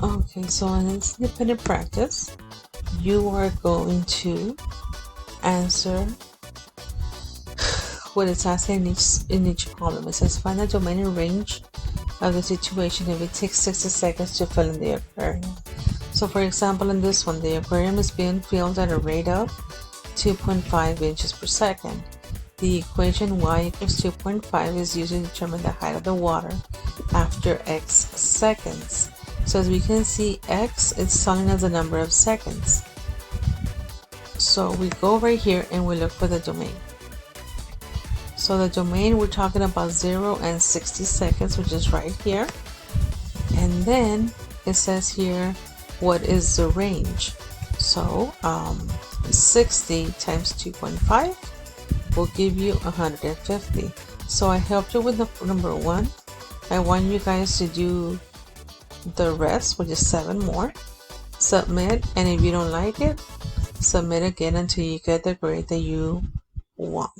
Okay, so in this independent practice, you are going to answer what it's asking in each problem. It says find the domain and range of the situation if it takes 60 seconds to fill in the aquarium. So for example, in this one, the aquarium is being filled at a rate of 2.5 inches per second. The equation y equals 2.5 is used to determine the height of the water after x seconds. So as we can see, x is telling us the number of seconds. So we go right here and we look for the domain. So the domain, we're talking about 0 and 60 seconds, which is right here. And then it says here, what is the range? So 60 times 2.5 will give you 150. So I helped you with the number 1. I want you guys to do the rest, which is 7 more. Submit, and if you don't like it, submit again until you get the grade that you want.